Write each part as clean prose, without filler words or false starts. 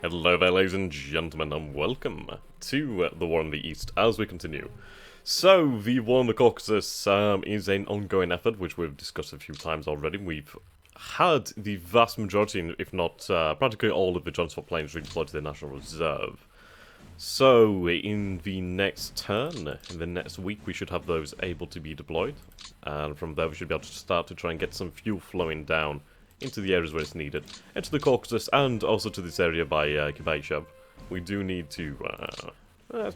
Hello there, ladies and gentlemen, and welcome to the War in the East as we continue. So, the War in the Caucasus is an ongoing effort, which we've discussed a few times already. We've had the vast majority, if not practically all of the Gents planes redeployed to the National Reserve. So, in the next turn, in the next week, we should have those able to be deployed. And from there, we should be able to start to try and get some fuel flowing down into the areas where it's needed, into the Caucasus, and also to this area by Kibaishab. We do need to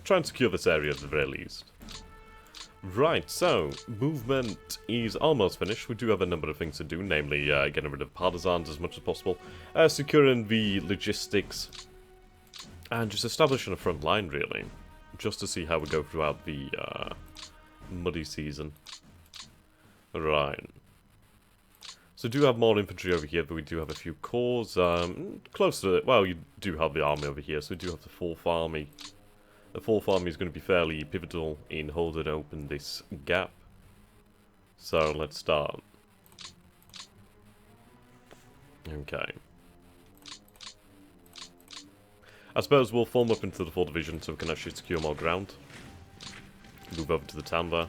try and secure this area at the very least. Right, so, movement is almost finished. We do have a number of things to do, namely getting rid of partisans as much as possible, securing the logistics, and just establishing a front line, really, just to see how we go throughout the muddy season. Right. So we do have more infantry over here, but we do have a few corps. Close to it, well, you do have the army over here, so we do have the 4th Army. The 4th Army is going to be fairly pivotal in holding open this gap. So let's start. Okay. I suppose we'll form up into the 4th Division so we can actually secure more ground. Move over to the town there.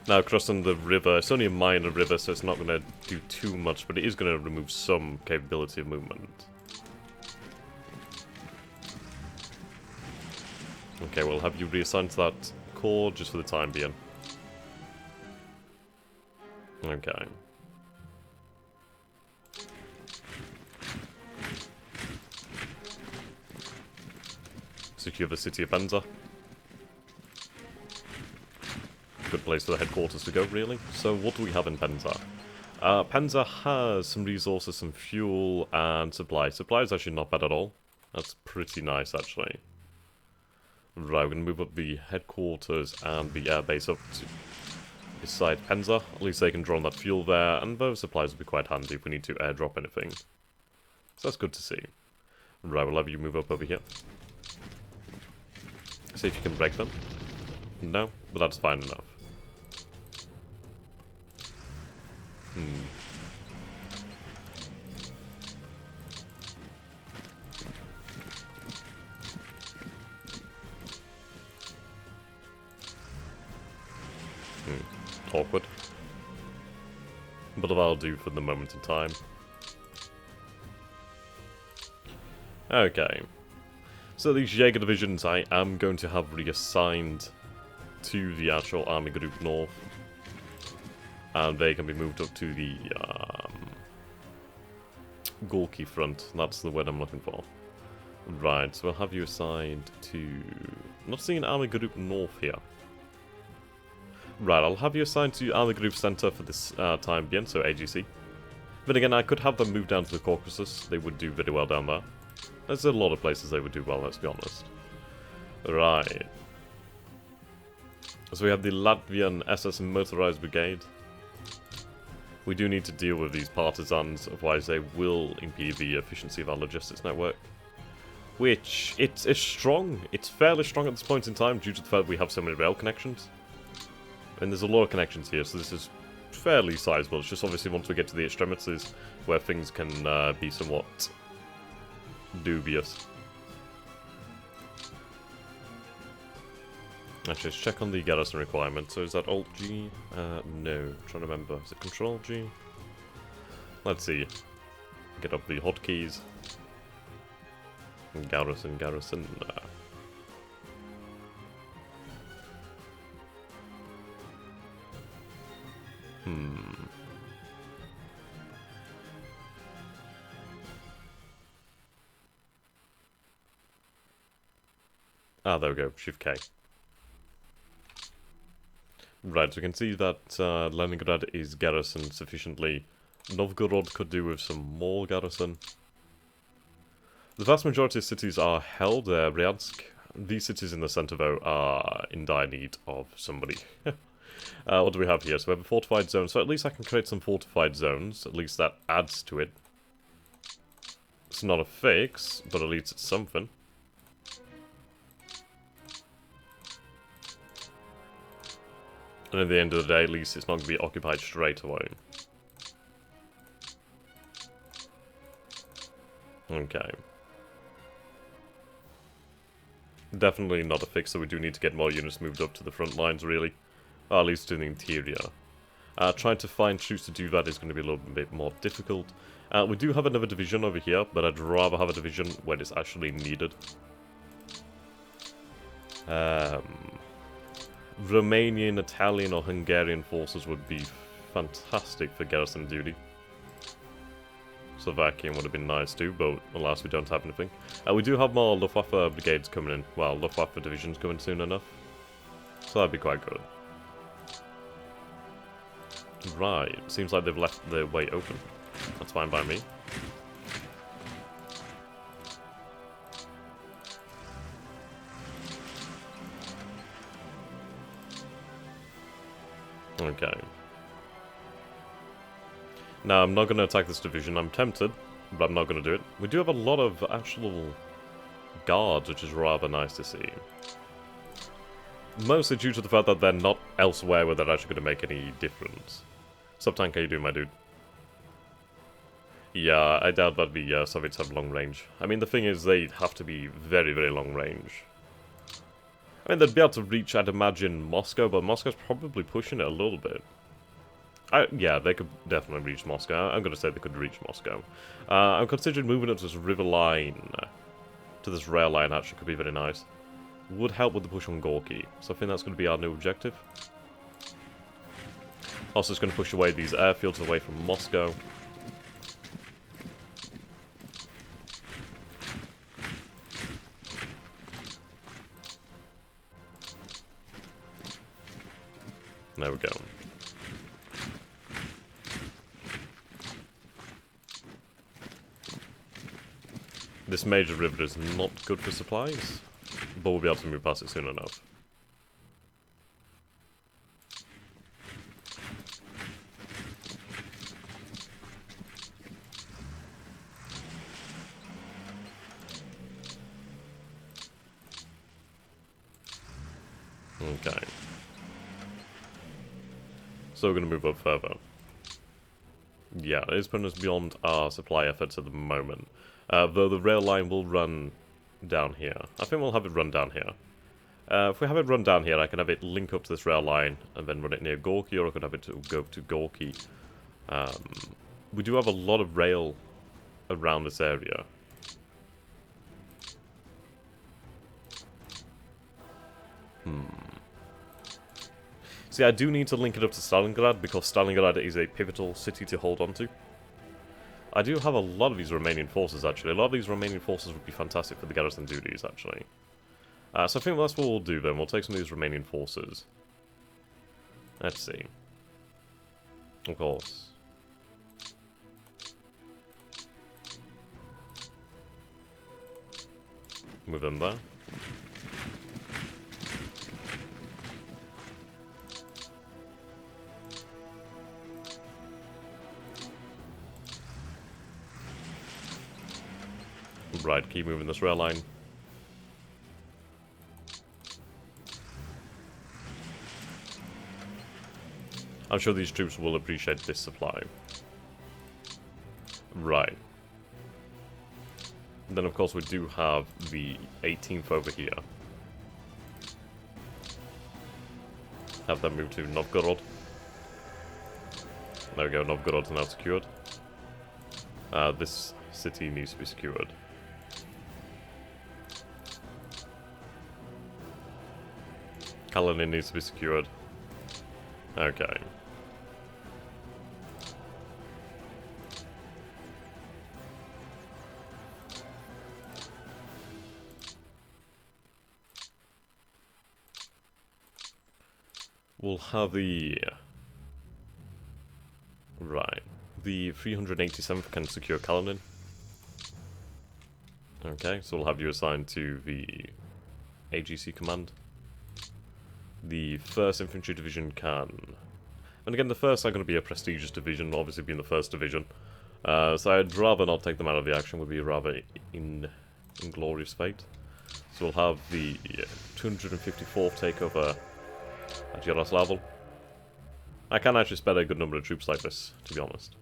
Now, crossing the river, it's only a minor river, so it's not going to do too much, but it is going to remove some capability of movement. Okay, we'll have you reassigned to that corps just for the time being. Okay. Secure the city of Penza. Good place for the headquarters to go, really. So what do we have in Penza? Penza has some resources, some fuel, and supply. Supply is actually not bad at all. That's pretty nice, actually. Right, we're going to move up the headquarters and the air base up to beside Penza. At least they can draw on that fuel there, and those supplies will be quite handy if we need to airdrop anything. So that's good to see. Right, we'll have you move up over here. See if you can break them. No, but that's fine enough. Awkward. But that'll do for the moment in time. Okay. So these Jaeger divisions I am going to have reassigned to the actual Army Group North. And they can be moved up to the Gorky front. That's the word I'm looking for. Right, so we'll have you assigned to... I'm not seeing Army Group North here. Right, I'll have you assigned to Army Group Center for this time being, so AGC. But again, I could have them move down to the Caucasus. They would do very well down there. There's a lot of places they would do well, let's be honest. Right. So we have the Latvian SS Motorized Brigade. We do need to deal with these partisans, otherwise they will impede the efficiency of our logistics network. Which, it's strong. It's fairly strong at this point in time due to the fact we have so many rail connections. And there's a lot of connections here, so this is fairly sizable. It's just obviously once we get to the extremities where things can be somewhat dubious. Actually, let's check on the garrison requirement. So is that Alt G? No. I'm trying to remember. Is it Control G? Let's see. Get up the hotkeys. Garrison. Ah, there we go. Shift K. Right, so we can see that Leningrad is garrisoned sufficiently. Novgorod could do with some more garrison. The vast majority of cities are held. Bryansk. These cities in the center, though, are in dire need of somebody. What do we have here? So we have a fortified zone. So at least I can create some fortified zones. At least that adds to it. It's not a fix, but at least it's something. And at the end of the day, at least it's not going to be occupied straight away. Okay. Definitely not a fix, so we do need to get more units moved up to the front lines, really. Or at least to the interior. Trying to find troops to do that is going to be a little bit more difficult. We do have another division over here, but I'd rather have a division when it's actually needed. Romanian, Italian, or Hungarian forces would be fantastic for garrison duty. Slovakian would have been nice too, but alas, we don't have anything. We do have more Luftwaffe brigades coming in. Well, Luftwaffe divisions coming soon enough. So that'd be quite good. Right, seems like they've left the way open. That's fine by me. Okay. Now, I'm not going to attack this division. I'm tempted, but I'm not going to do it. We do have a lot of actual guards, which is rather nice to see. Mostly due to the fact that they're not elsewhere where they're actually going to make any difference. Sub-tank, how you doing, my dude? Yeah, I doubt that the Soviets have long range. I mean, the thing is, they'd have to be very, very long range. I mean, they'd be able to reach, I'd imagine, Moscow, but Moscow's probably pushing it a little bit. Yeah, they could definitely reach Moscow. I'm going to say they could reach Moscow. I'm considering moving up to this river line, to this rail line, actually, could be very nice. Would help with the push on Gorky, so I think that's going to be our new objective. Also, it's going to push away these airfields away from Moscow. There we go. This major river is not good for supplies, but we'll be able to move past it soon enough. Okay. So we're going to move up further. Yeah, it is putting us beyond our supply efforts at the moment. Though the rail line will run down here. I think we'll have it run down here. If we have it run down here, I can have it link up to this rail line and then run it near Gorky, or I could have it go to Gorky. We do have a lot of rail around this area. See, I do need to link it up to Stalingrad, because Stalingrad is a pivotal city to hold on to. I do have a lot of these Romanian forces, actually. A lot of these Romanian forces would be fantastic for the garrison duties, actually. So I think that's what we'll do, then. We'll take some of these Romanian forces. Let's see. Of course. Move them there. Right, keep moving this rail line. I'm sure these troops will appreciate this supply. Right. Then of course we do have the 18th over here. Have them move to Novgorod. There we go, Novgorod's now secured. This city needs to be secured. Kalinin needs to be secured. Okay. We'll have the... Right. The 387th can secure Kalinin. Okay, so we'll have you assigned to the AGC command. The 1st Infantry Division can... And again, the 1st are going to be a prestigious division, obviously being the 1st Division. So I'd rather not take them out of the action, would be rather inglorious fate. So we'll have the 254th take over Yaroslavl. I can actually spare a good number of troops like this, to be honest.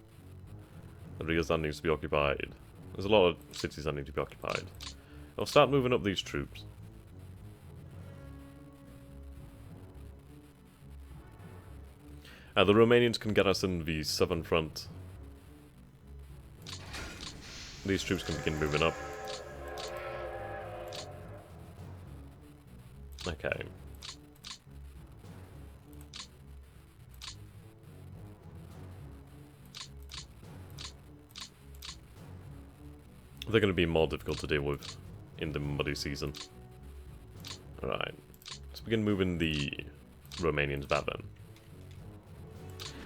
The Ryazan needs to be occupied. There's a lot of cities that need to be occupied. I'll start moving up these troops. The Romanians can get us in the southern front. These troops can begin moving up. Okay. They're going to be more difficult to deal with in the muddy season. Alright. Let's begin moving the Romanians back then.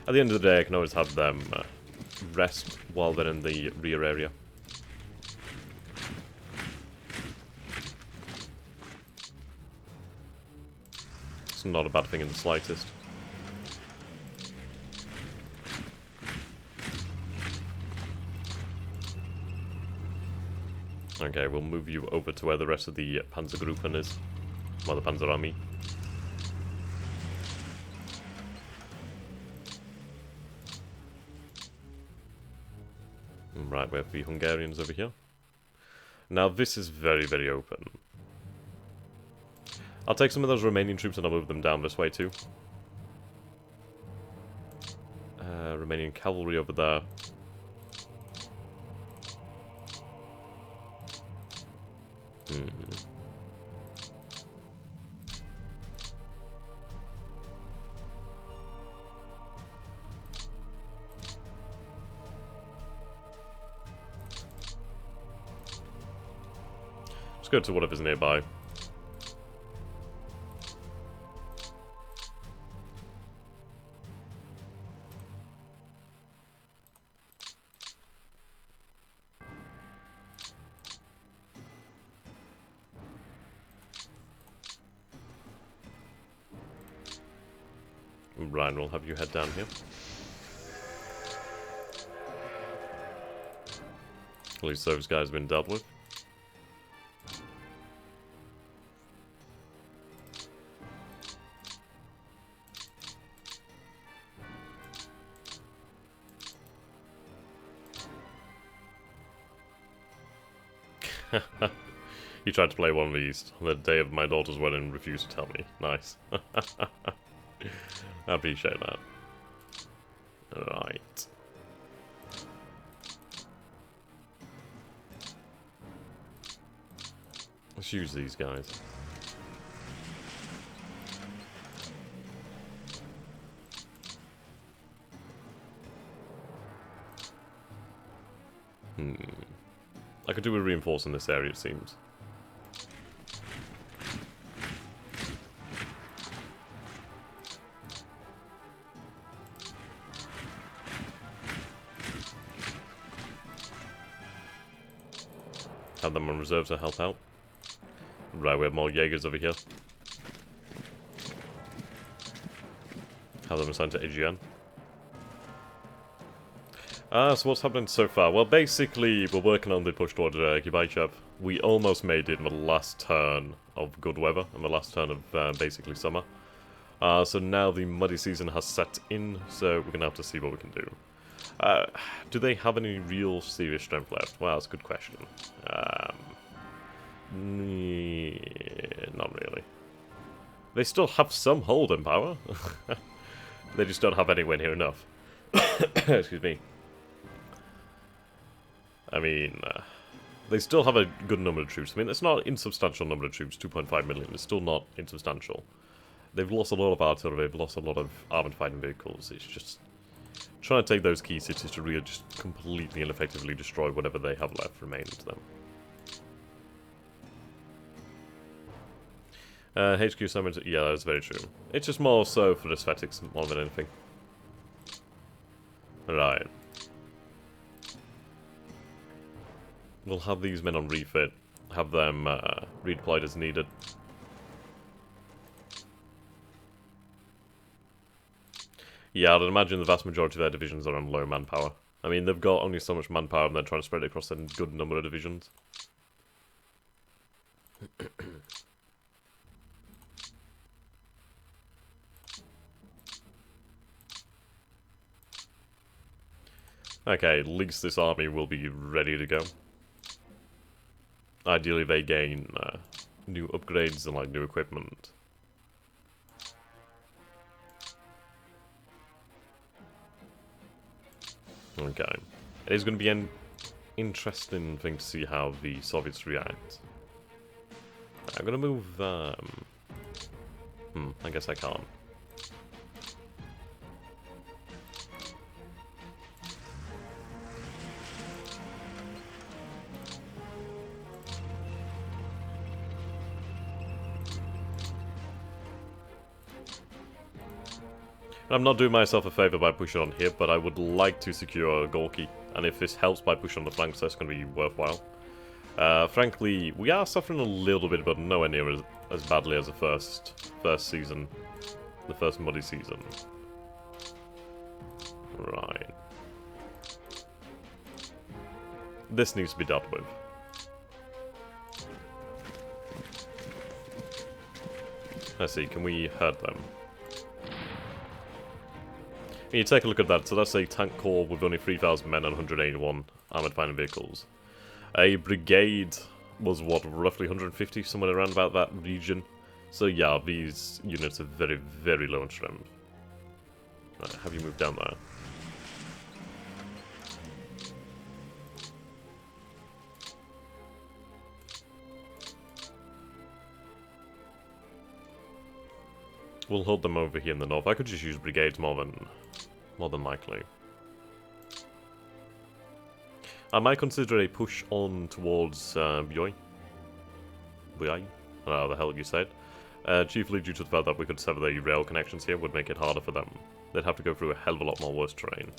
At the end of the day, I can always have them rest while they're in the rear area. It's not a bad thing in the slightest. Okay, we'll move you over to where the rest of the Panzergruppen is. Well, the Panzer Army. Right, we have the Hungarians over here. Now, this is very, very open. I'll take some of those Romanian troops and I'll move them down this way too. Romanian cavalry over there. Let's go to whatever's nearby. Ryan, we'll have you head down here. At least those guys have been dealt with. You tried to play one of these on the day of my daughter's wedding and refused to tell me. Nice. I appreciate that. Right. Let's use these guys. I could do with reinforcing this area, it seems. Have them on reserve to help out. Right, we have more Jaegers over here. Have them assigned to AGN. So what's happening so far? Well, basically, we're working on the push towards Kibaychev. We almost made it in the last turn of good weather, and the last turn of basically summer. So now the muddy season has set in, so we're going to have to see what we can do. Do they have any real serious strength left? Well, that's a good question. Not really. They still have some holding power. They just don't have anywhere near enough. Excuse me. I mean, they still have a good number of troops. I mean, it's not an insubstantial number of troops, 2.5 million. It's still not insubstantial. They've lost a lot of artillery, they've lost a lot of armoured fighting vehicles. It's just trying to take those key cities to really just completely and effectively destroy whatever they have left remaining to them. HQ summons, yeah, that's very true. It's just more so for aesthetics more than anything. Right. We'll have these men on refit, have them redeployed as needed. Yeah, I'd imagine the vast majority of their divisions are on low manpower. I mean, they've got only so much manpower and they're trying to spread it across a good number of divisions. Okay, at least this army will be ready to go. Ideally they gain new upgrades and like new equipment. Okay. It is going to be an interesting thing to see how the Soviets react. I'm going to move... I guess I can't. I'm not doing myself a favour by pushing on here, but I would like to secure Gorky, and if this helps by pushing on the flanks, that's going to be worthwhile. Frankly, we are suffering a little bit, but nowhere near as badly as the first season, the first muddy season. Right. This needs to be dealt with. Let's see, can we hurt them? When you take a look at that, so that's a tank corps with only 3,000 men and 181 armoured fighting vehicles. A brigade was, what, roughly 150, somewhere around about that region. So yeah, these units are very, very low in strength. Right, have you moved down there? We'll hold them over here in the north. I could just use brigades more than likely. I might consider a push on towards Buyai. I don't know how the hell you said. Chiefly due to the fact that we could sever the rail connections here would make it harder for them. They'd have to go through a hell of a lot more worse terrain.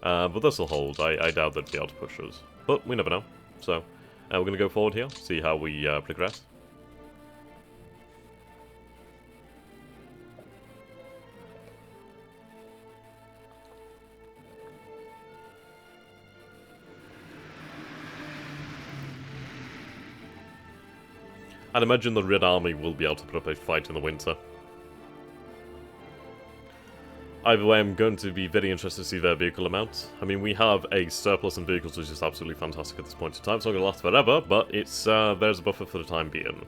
But this will hold. I doubt they'd be able to push us. But we never know. So, we're going to go forward here, see how we progress. I'd imagine the Red Army will be able to put up a fight in the winter. Either way, I'm going to be very interested to see their vehicle amount. I mean, we have a surplus in vehicles which is absolutely fantastic at this point in time. It's not going to last forever, but it's there's a buffer for the time being.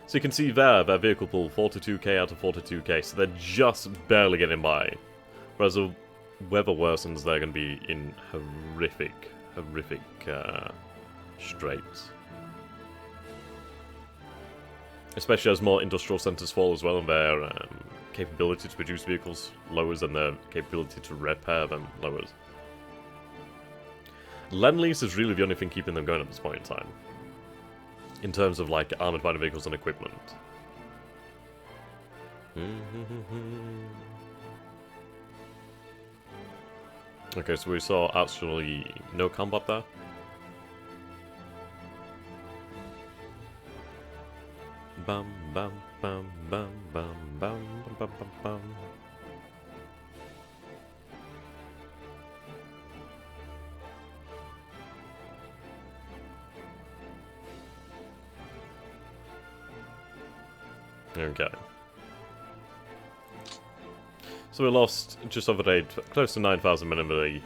So you can see there, their vehicle pool, 42k out of 42k, so they're just barely getting by. Whereas the weather worsens, they're going to be in horrific straits. Especially as more industrial centres fall as well, and their capability to produce vehicles lowers and their capability to repair them lowers. Lend-Lease is really the only thing keeping them going at this point in time. In terms of, like, armoured fighting vehicles and equipment. Okay, so we saw actually no combat there. Bum bum bum bum bum bum bum bum bum. Okay. So we lost just over close to 9,000 men in the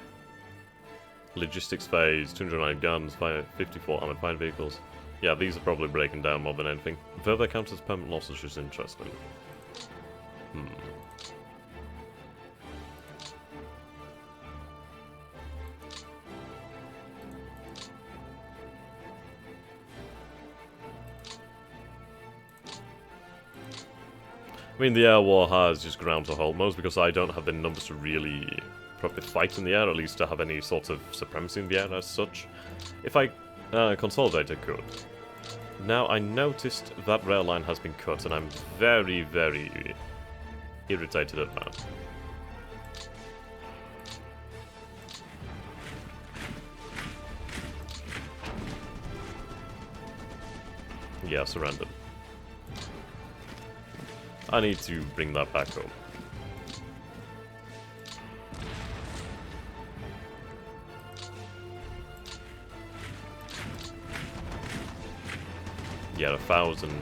logistics phase, 209 guns, 54 armoured fighting vehicles. Yeah, these are probably breaking down more than anything. Though they count as permanent losses, which is interesting. I mean, the air war has just ground to halt, most because I don't have the numbers to really properly fight in the air, at least to have any sort of supremacy in the air as such. If I consolidate, I could. Now, I noticed that rail line has been cut, and I'm very, very irritated at that. Yeah, surrendered. I need to bring that back home. Yeah, 1,000,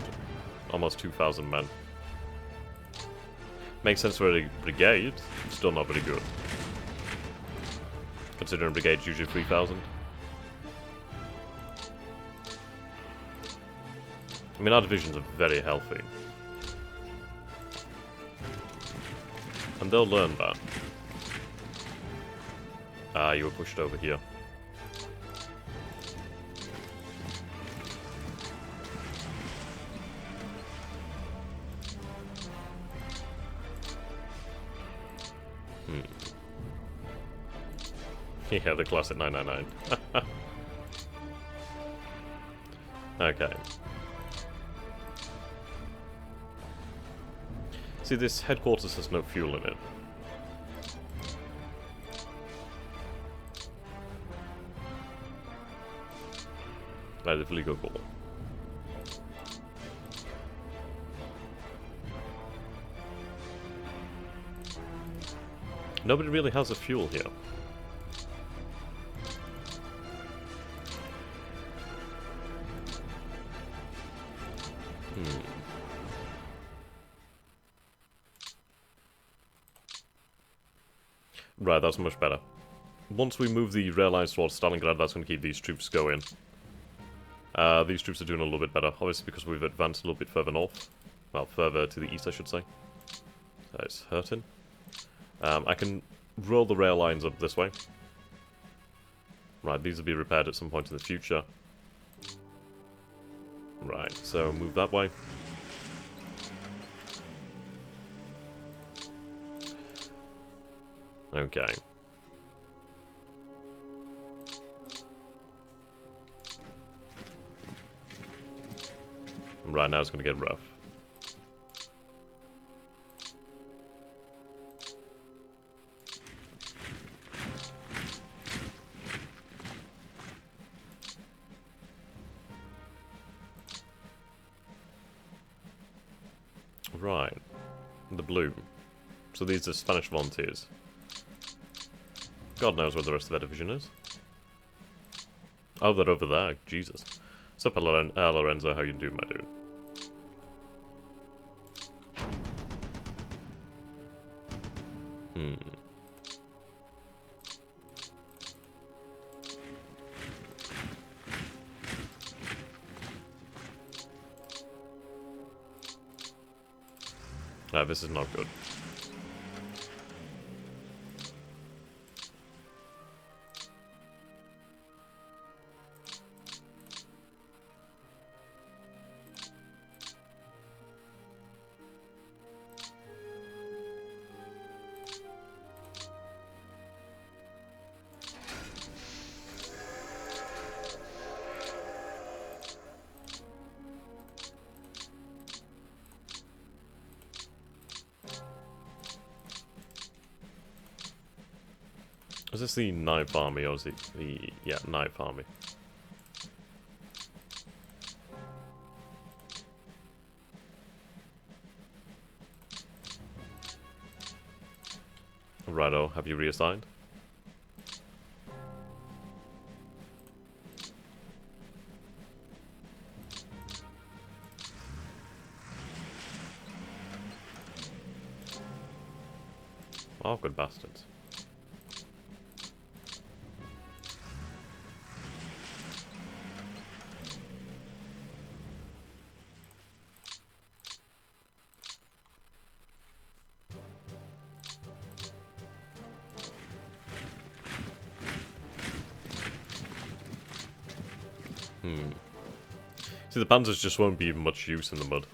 almost 2,000 men. Makes sense for a brigade, still not very good. Considering brigade's usually 3,000. I mean, our divisions are very healthy. And they'll learn that. Ah, you were pushed over here. Yeah, the classic 999. Okay. See, this headquarters has no fuel in it. Relatively good ball. Nobody really has a fuel here. Right, that's much better. Once we move the rail lines towards Stalingrad, that's going to keep these troops going. These troops are doing a little bit better, obviously because we've advanced a little bit further north. Well, further to the east, I should say. It's hurting. I can roll the rail lines up this way. Right, these will be repaired at some point in the future. Right, so move that way. Okay. Right now it's going to get rough. Right. The blue. So these are Spanish volunteers. God knows where the rest of their division is. Oh, they're over there. Jesus. Sup, Lorenzo, how you doing, my dude? This is not good. Is this the Ninth Army, or is it the... yeah, Ninth Army? Righto, have you reassigned? Oh, good bastards. See, the panzers just won't be much use in the mud.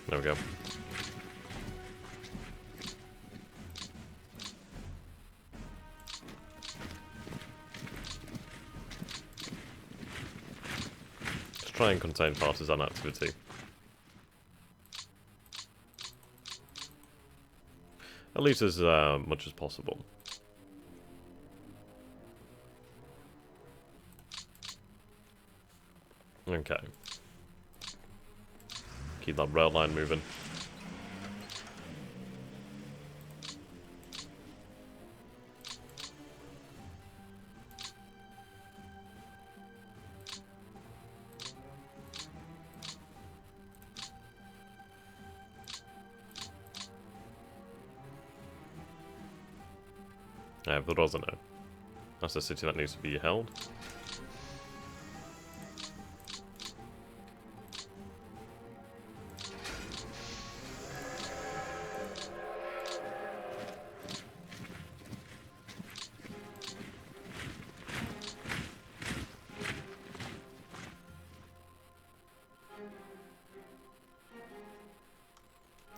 There we go. try and contain partisan activity. At least as much as possible. Okay. Keep that rail line moving. I have the Rosano. That's a city that needs to be held.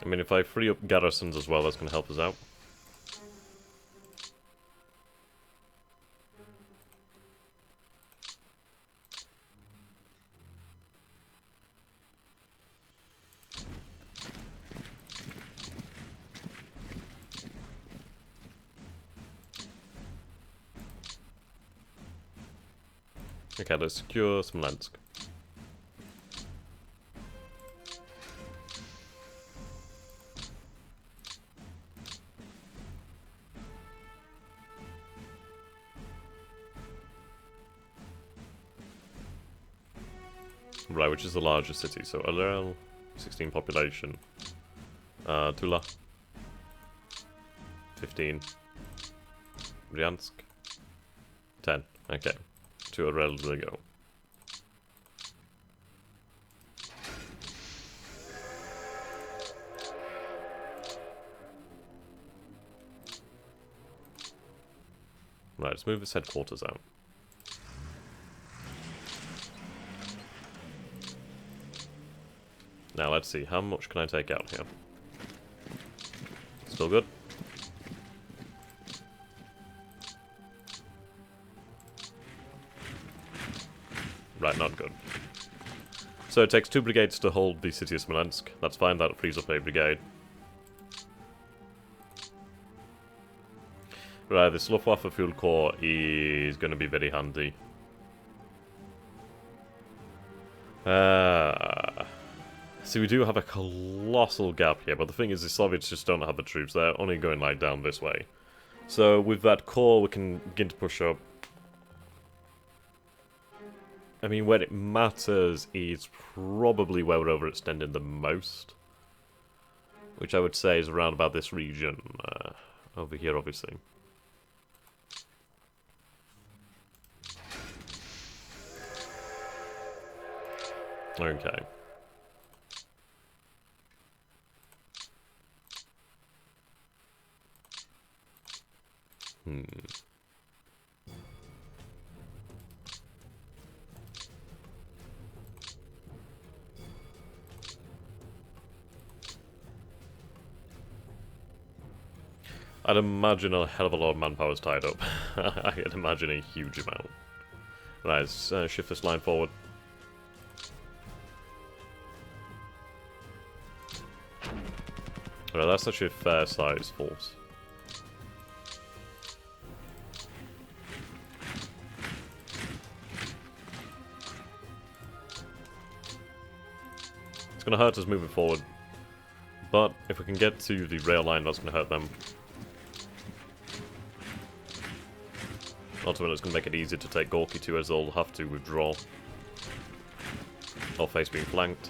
I mean, if I free up garrisons as well, that's going to help us out. Okay, let's secure Smolensk. Right, which is the largest city? So Irae, 16 population. Tula, 15. Bryansk, 10. Okay, to Irae they go. Right, let's move its headquarters out. Now let's see, how much can I take out here? Still good? Right, not good. So it takes 2 brigades to hold the city of Smolensk. That's fine, that frees up a brigade. Right, this Luftwaffe Field Corps is going to be very handy. See, we do have a colossal gap here, but the thing is the Soviets just don't have the troops. They're only going like down this way. So with that core, we can begin to push up. I mean, where it matters is probably where we're overextending the most. Which I would say is around about this region. Over here, obviously. Okay. I'd imagine a hell of a lot of manpower is tied up. I'd imagine a huge amount. Right, let's shift this line forward. Alright, that's actually a fair size force. It's going to hurt us moving forward, but if we can get to the rail line, that's going to hurt them. Ultimately, it's going to make it easier to take Gorky too, as they'll have to withdraw or face being flanked.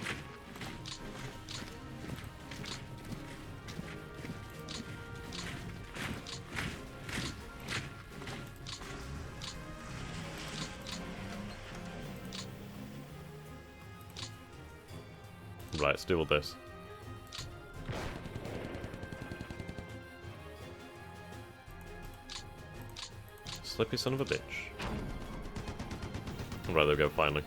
Right, let's deal with this. Slippy son of a bitch. Right, there we go, finally.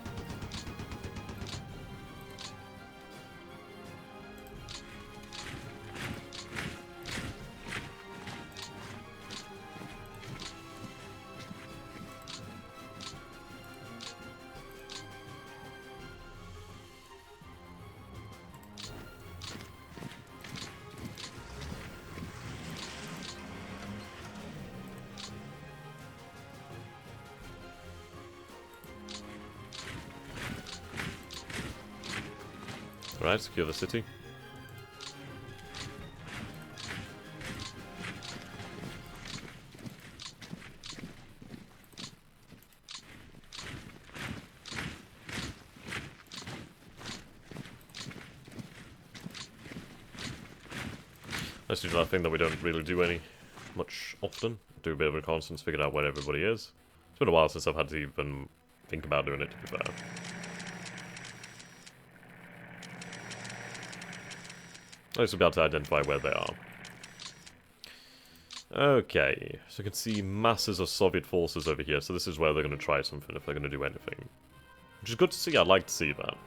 Right, secure the city. Let's do that thing that we don't really do much often. Do a bit of reconnaissance, figure out where everybody is. It's been a while since I've had to even think about doing it, to be fair. At least we'll be able to identify where they are. Okay, so you can see masses of Soviet forces over here, so this is where they're going to try something, if they're going to do anything. Which is good to see, I'd like to see that.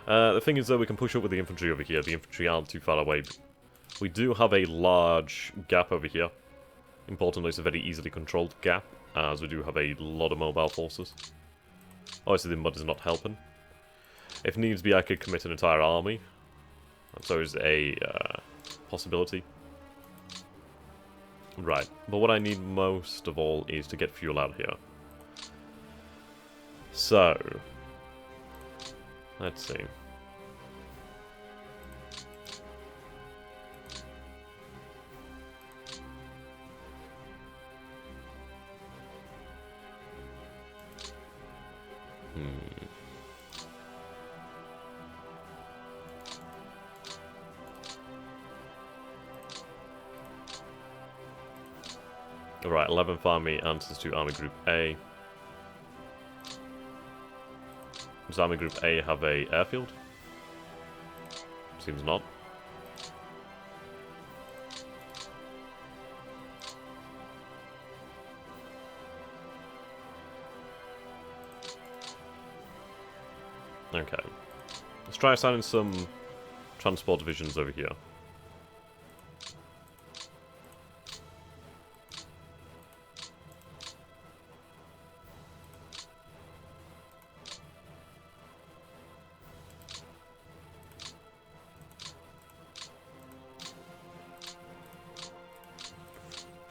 The thing is, though, we can push up with the infantry over here. The infantry aren't too far away. We do have a large gap over here. Importantly, it's a very easily controlled gap, as we do have a lot of mobile forces. Obviously, the mud is not helping. If needs be, I could commit an entire army. That's always a possibility. Right, but what I need most of all is to get fuel out here. So, let's see. Alright, 11th Army answers to Army Group A. Does Army Group A have a airfield? Seems not. Okay. Let's try assigning some transport divisions over here.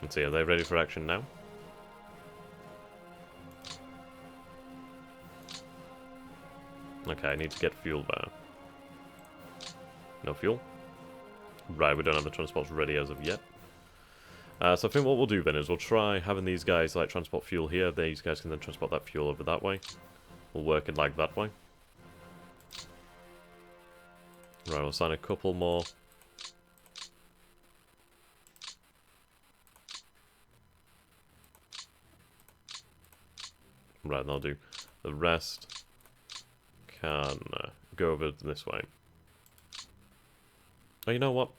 Let's see, are they ready for action now? Okay, I need to get fuel there. No fuel? Right, we don't have the transports ready as of yet. So I think what we'll do then is we'll try having these guys like transport fuel here. These guys can then transport that fuel over that way. We'll work it like that way. Right, we'll assign a couple more. Right, and I'll do the rest. Can go over this way. Oh, you know what?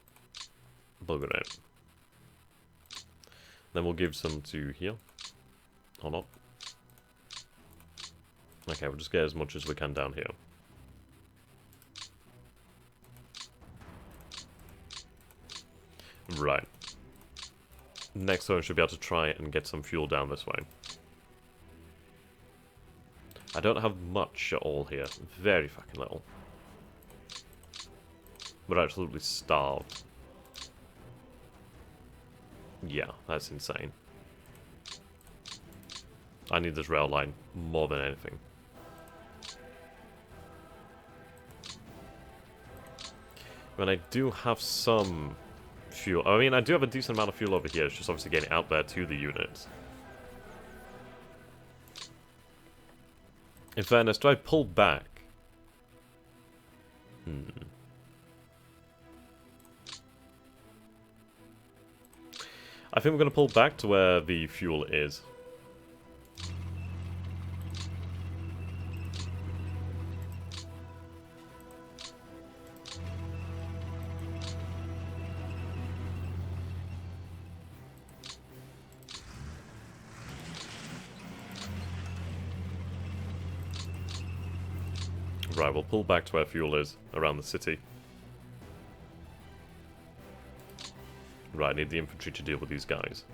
Bugger it. Then we'll give some to here. Or not. Okay, we'll just get as much as we can down here. Right. Next one should be able to try and get some fuel down this way. I don't have much at all here. Very fucking little. We're absolutely starved. Yeah, that's insane. I need this rail line more than anything. When I do have some fuel... I mean, I do have a decent amount of fuel over here. It's just obviously getting out there to the units. In fairness, do I pull back? I think we're going to pull back to where the fuel is. Right, we'll pull back to where fuel is, around the city. Right, I need the infantry to deal with these guys.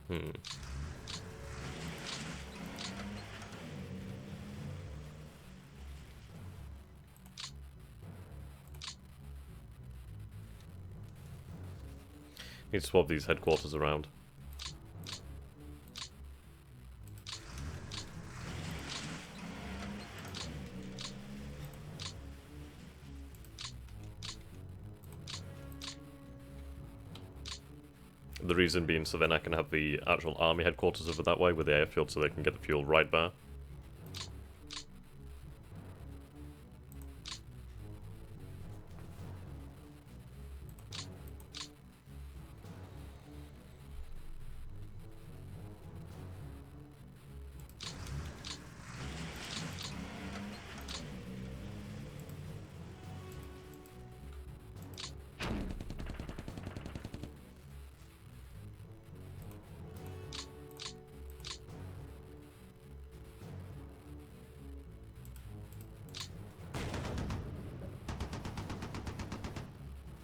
Hmm. Need to swap these headquarters around. The reason being so then I can have the actual army headquarters over that way with the airfield so they can get the fuel right there.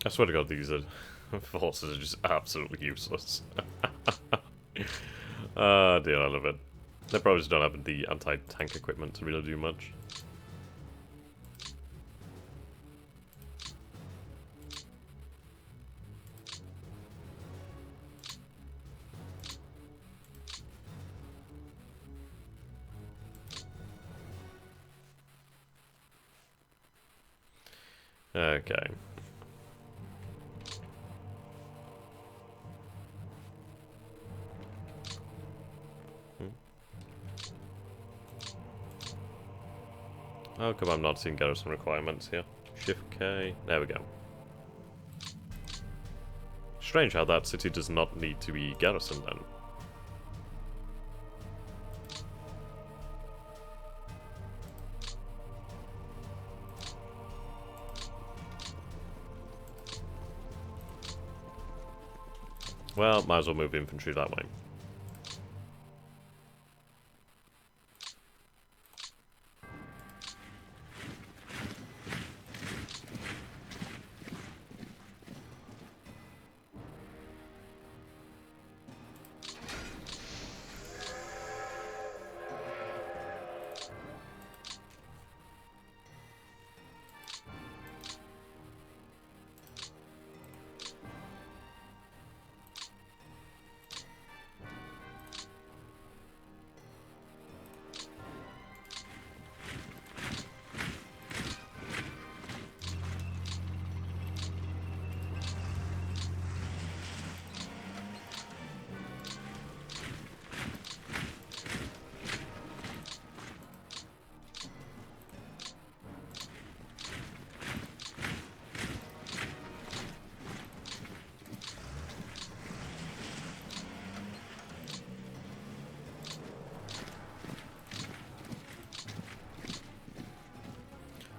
I swear to God, these forces are just absolutely useless. Ah, dear, I love it. They probably just don't have the anti-tank equipment to really do much. Okay. How come I'm not seeing garrison requirements here? Shift K. There we go. Strange how that city does not need to be garrisoned then. Well, might as well move infantry that way.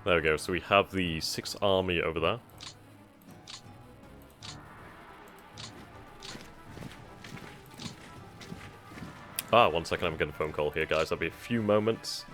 There we go, so we have the 6th Army over there. Ah, 1 second, I'm getting a phone call here, guys. That'll be a few moments.